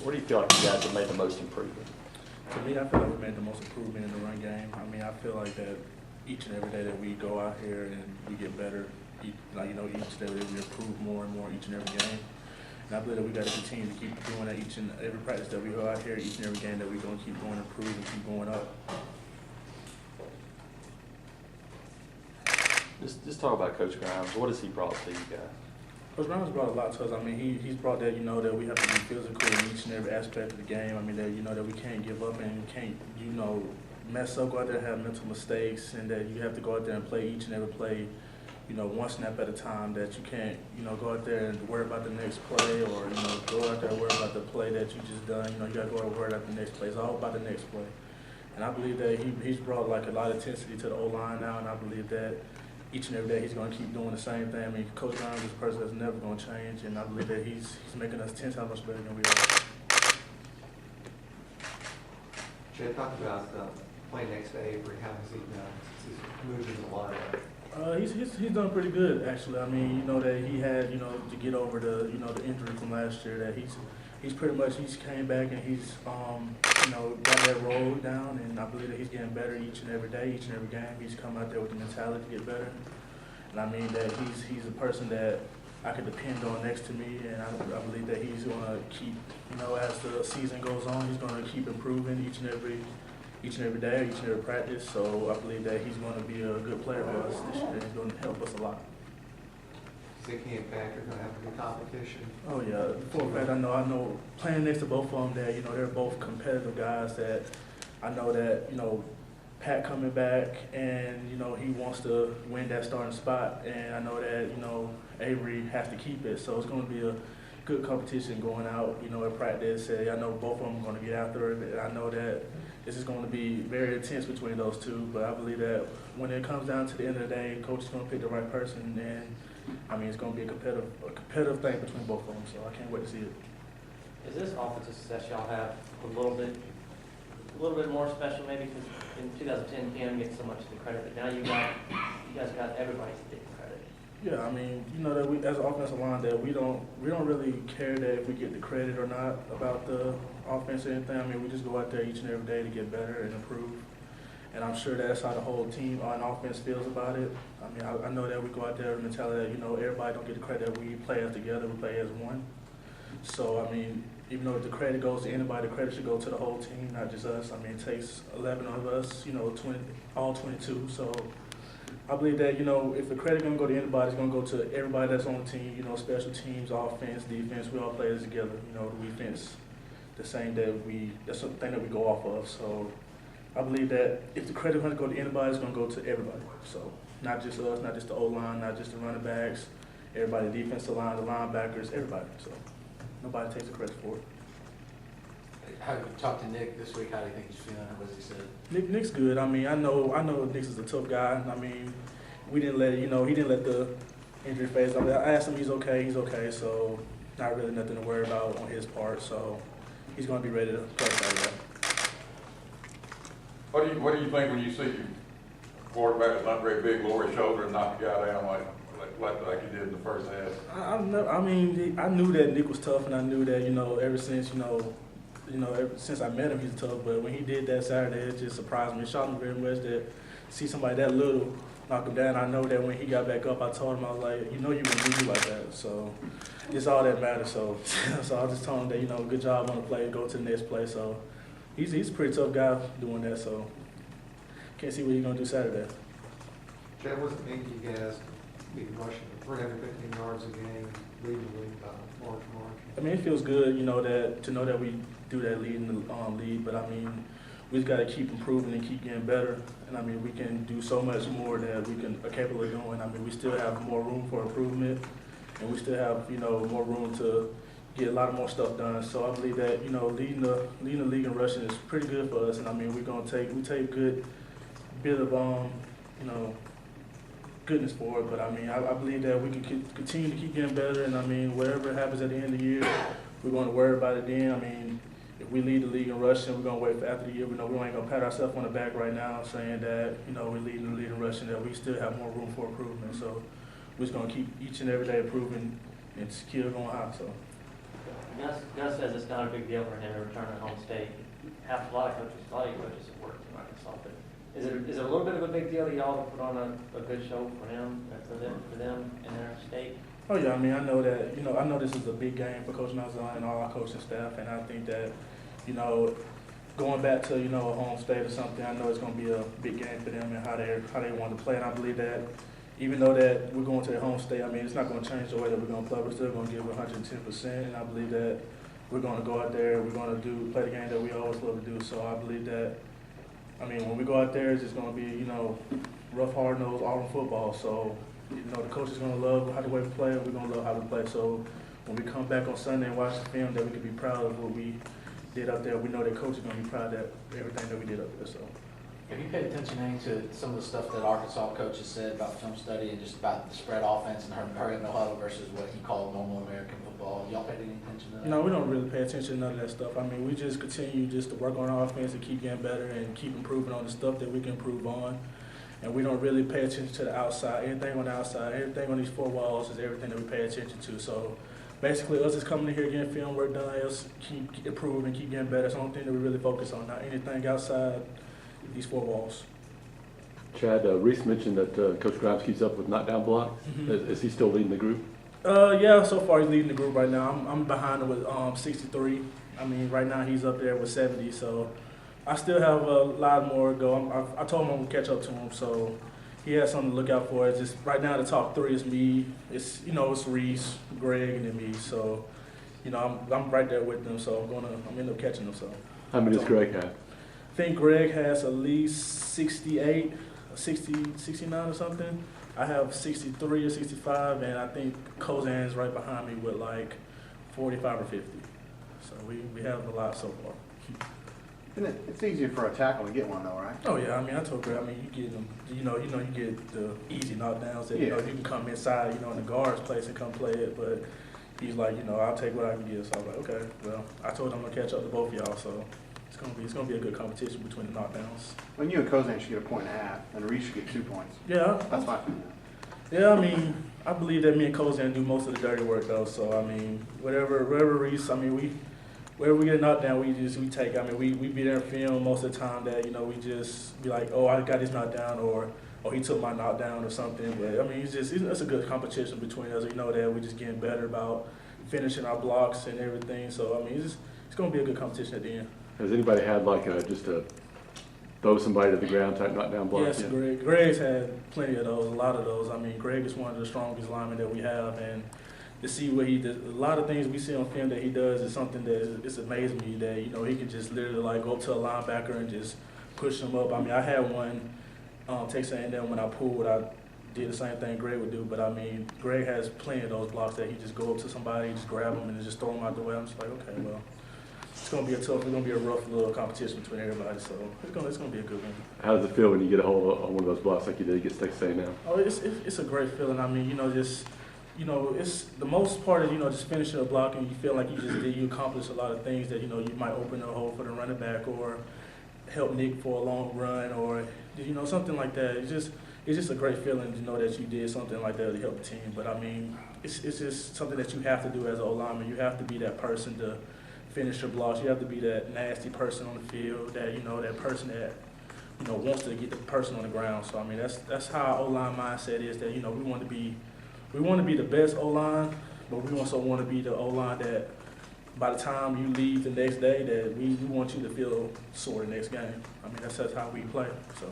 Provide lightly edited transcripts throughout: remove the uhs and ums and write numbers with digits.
Where do you feel like you guys have made the most improvement? To me, I feel like we made the most improvement in the run game. I mean, I feel like that each and every day that we go out here and we get better, each day that we improve more and more each and every game. And I believe that we got to continue to keep doing that each and every practice that we go out here, each and every game that we're going to keep going, improve and keep going up. Just talk about Coach Grimes. What has he brought to you guys? Coach Grimes brought a lot to us. I mean, he's brought that, that we have to be physical in each and every aspect of the game. I mean, that, that we can't give up and can't, mess up, go out there and have mental mistakes, and that you have to go out there and play each and every play, one snap at a time, that you can't, go out there and worry about the next play or, go out there and worry about the play that you just done. You got to go out and worry about the next play. It's all about the next play. And I believe that he's brought, like, a lot of intensity to the O-line now, and I believe that each and every day he's going to keep doing the same thing. I mean, Coach Grimes is a person that's never going to change, and I believe that he's making us 10 times much better than we are. Chad, talk about playing next to Avery. How has he done? He's moving a lot. He's done pretty good, actually. I mean, that he had, to get over the, the injury from last year, that he's pretty much, he's came back and he's, got that role down, and I believe that he's getting better each and every day, each and every game. He's come out there with the mentality to get better. And I mean that he's a person that I could depend on next to me, and I believe that he's going to keep, as the season goes on, he's going to keep improving each and every day, each and every practice. So I believe that he's going to be a good player for us this year, and he's going to help us a lot. You think he and Patrick are going to have a good competition? Oh yeah, for a fact, I know playing next to both of them, that they're both competitive guys. That I know that Pat coming back, and he wants to win that starting spot, and I know that Avery has to keep it. So it's going to be a good competition going out, at practice. And I know both of them are going to get after it, and I know that this is going to be very intense between those two. But I believe that when it comes down to the end of the day, coach is going to pick the right person, and I mean, it's going to be a competitive thing between both of them, so I can't wait to see it. Is this offensive success y'all have a little bit more special, maybe because in 2010 Cam gets so much of the credit, but now you guys got everybody getting credit. Yeah, I mean, that we as an offensive line, that we don't really care that if we get the credit or not about the offense or anything. I mean, we just go out there each and every day to get better and improve. And I'm sure that's how the whole team on offense feels about it. I mean, I know that we go out there with the mentality that, everybody don't get the credit. We play as together, we play as one. So, I mean, even though if the credit goes to anybody, the credit should go to the whole team, not just us. I mean, it takes 11 of us, all 22. So I believe that, if the credit going to go to anybody, it's going to go to everybody that's on the team, special teams, offense, defense. We all play as together. The defense, the same that's the thing that we go off of. So I believe that if the credit is going to go to anybody, it's going to go to everybody. So not just us, not just the O-line, not just the running backs, everybody, the defensive line, the linebackers, everybody. So nobody takes the credit for it. How you talked to Nick this week? How do you think he's feeling? What has he said? Nick's good. I mean, I know Nick is a tough guy. I mean, we didn't let he didn't let the injury phase. I mean, I asked him, he's okay. So not really nothing to worry about on his part. So he's going to be ready to play like that. What do you think when you see your quarterback is not very big, lower his shoulder, and knock the guy down like he did in the first half? I knew that Nick was tough, and I knew that ever since ever since I met him, he's tough. But when he did that Saturday, it just surprised me. It shocked me very much that see somebody that little knock him down. I know that when he got back up, I told him, I was like, you wouldn't do like that. So it's all that matters. So I just told him that good job on the play, go to the next play. So he's a pretty tough guy doing that. So can't see what he's gonna do Saturday. Chad, what's it mean to you guys be rushing 315 yards a game, leading the league by large margin? I mean, it feels good, to know that we do that lead in the lead. But I mean, we just got to keep improving and keep getting better. And I mean, we can do so much more that we are capable of doing. I mean, we still have more room for improvement, and we still have more room to get a lot more stuff done. So I believe that leading the league in rushing is pretty good for us. And I mean, we take good bit of goodness for it. But I mean, I believe that we can continue to keep getting better. And I mean, whatever happens at the end of the year, we're going to worry about it then. I mean, if we lead the league in rushing, we're going to wait for after the year. We ain't going to pat ourselves on the back right now saying that, we're leading the league in rushing, that we still have more room for improvement. So we're just going to keep each and every day improving and skill going high. So. Gus says it's not a big deal for him to return to home state. A lot of your coaches have worked in Arkansas, but is it a little bit of a big deal that y'all put on a good show for him, for them in their state? Oh yeah, I mean, I know that, I know this is a big game for Coach Nazan and all our coaching staff, and I think that, going back to, a home state or something, I know it's going to be a big game for them and how they want to play, and I believe that even though that we're going to their home state, I mean, it's not going to change the way that we're going to play. We're still going to give 110%, and I believe that we're going to go out there, we're going to play the game that we always love to do. So I believe that, I mean, when we go out there, it's just going to be, rough, hard-nosed Auburn football. So, the coach is going to love how the way we play, and we're going to love how we play. So when we come back on Sunday and watch the film, that we can be proud of what we did up there. We know that coach is going to be proud of everything that we did up there. So. Have you paid attention any to some of the stuff that Arkansas coaches said about film study and just about the spread offense and hurry up no huddle versus what he called normal American football? Y'all paid any attention to that? No, we don't really pay attention to none of that stuff. I mean, we just continue just to work on our offense and keep getting better and keep improving on the stuff that we can improve on. And we don't really pay attention to the outside. Anything on the outside, everything on these four walls is everything that we pay attention to. So basically, us just coming in here getting film work done, us keep improving, keep getting better. It's the only thing that we really focus on, not anything outside these four walls. Chad, Reese mentioned that Coach Grimes keeps up with knockdown blocks. Mm-hmm. Is he still leading the group? Yeah, so far he's leading the group right now. I'm behind him with 63. I mean, right now he's up there with 70, so I still have a lot more to go. I told him I'm going to catch up to him, so he has something to look out for. It's just right now the top three is me. It's, it's Reese, Greg, and then me. So, I'm right there with them, so I'm end up catching them. So. How many does Greg have? I think Greg has at least 68, 69 or something. I have 63 or 65, and I think Kozan's right behind me with like 45 or 50. So we have a lot so far. And it's easier for a tackle to get one though, right? Oh yeah, I mean I told Greg, you get them, you get the easy knockdowns that you can come inside, in the guard's place and come play it, but he's like, I'll take what I can get. So I was like, okay, well, I told him I'm gonna catch up to both of y'all, so it's gonna be a good competition between the knockdowns. When you and Kozan should get a point and a half, and Reese should get 2 points. Yeah, That's fine. Yeah, I mean, I believe that me and Kozan do most of the dirty work though. So I mean, whatever Reese, I mean, wherever we get a knockdown, we take. I mean, we be there in film most of the time that we just be like, oh, I got his knockdown, or he took my knockdown or something. But I mean, it's a good competition between us. That we're just getting better about finishing our blocks and everything. So I mean, it's gonna be a good competition at the end. Has anybody had like just a throw somebody to the ground type knockdown block? Yes, Greg's had plenty of those, a lot of those. I mean, Greg is one of the strongest linemen that we have, and to see what he does, a lot of things we see on film that he does is something that it's amazing me that, he can just literally like go up to a linebacker and just push him up. I mean, I had one, Texas A&M when I pulled, I did the same thing Greg would do, but I mean, Greg has plenty of those blocks that he just go up to somebody, just grab them and just throw them out the way. I'm just like, okay, well, it's gonna be it's gonna be a rough little competition between everybody, so it's gonna be a good one. How does it feel when you get a hold of one of those blocks like you did against Texas A&M? Oh, it's a great feeling. I mean, it's the most part is just finishing a block and you feel like you accomplished a lot of things that you might open a hole for the running back or help Nick for a long run or something like that. It's just a great feeling to know that you did something like that to help the team. But I mean, it's just something that you have to do as an O-lineman. You have to be that person to finish your blocks. You have to be that nasty person on the field, that that person that wants to get the person on the ground. So I mean, that's how our O-line mindset is. That we want to be the best O-line, but we also want to be the O-line that by the time you leave the next day, that we want you to feel sore the next game. I mean, that's how we play. So.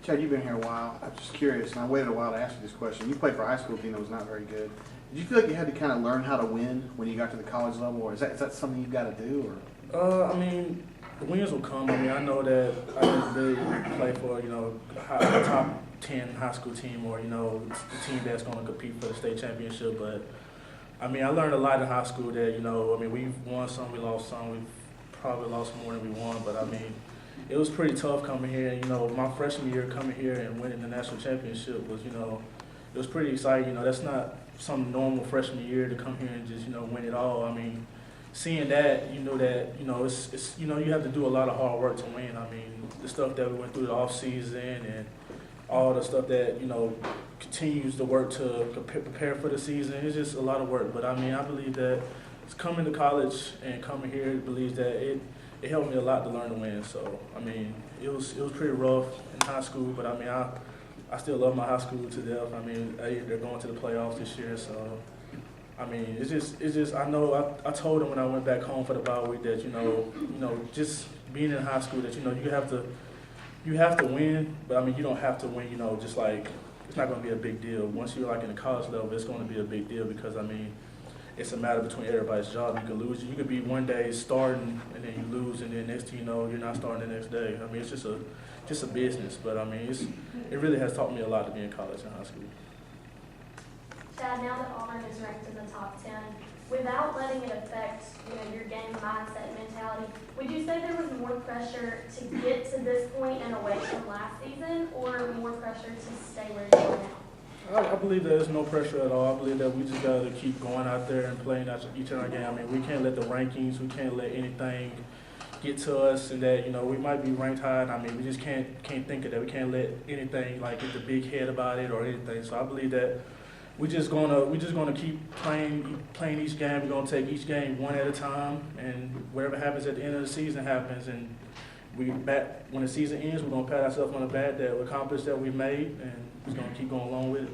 Chad, you've been here a while. I'm just curious, and I waited a while to ask you this question. You played for a high school team that was not very good. Did you feel like you had to kind of learn how to win when you got to the college level, or is that something you've got to do? Or? I mean, the wins will come. I mean, I know that I didn't really play for a top 10 high school team or the team that's going to compete for the state championship. But I mean, I learned a lot in high school that I mean, we've won some, we lost some, we've probably lost more than we won. But I mean, it was pretty tough coming here. My freshman year coming here and winning the national championship was it was pretty exciting. That's not some normal freshman year to come here and just win it all. I mean, seeing that, it's you have to do a lot of hard work to win. I mean, the stuff that we went through the off season and all the stuff that continues to work to prepare for the season. It's just a lot of work. But I mean, I believe that coming to college and coming here believes that it helped me a lot to learn to win. So I mean, it was pretty rough in high school, but I mean I still love my high school to death. I mean they're going to the playoffs this year, so I mean it's just I know I told them when I went back home for the bye week that you know just being in high school that you have to win, but I mean you don't have to win. Just like it's not going to be a big deal. Once you're like in the college level, it's going to be a big deal because I mean. It's a matter between everybody's job. You could lose. You could be one day starting and then you lose, and then next thing you know, you're not starting the next day. I mean, it's just a business. But I mean, it really has taught me a lot to be in college and high school. Chad, now that Auburn is ranked in the top 10, without letting it affect your game mindset and mentality, would you say there was more pressure to get to this point and away from last season, or more pressure to stay where you are now? I believe there's no pressure at all. I believe that we just got to keep going out there and playing each other game. I mean, we can't let the rankings, we can't let anything get to us, and that we might be ranked high. I mean, we just can't think of that. We can't let anything like get the big head about it or anything. So I believe that we're just gonna keep playing each game. We're gonna take each game one at a time, and whatever happens at the end of the season happens. And when the season ends, we're gonna pat ourselves on the back that we accomplished that we made, and we're gonna keep going along with it.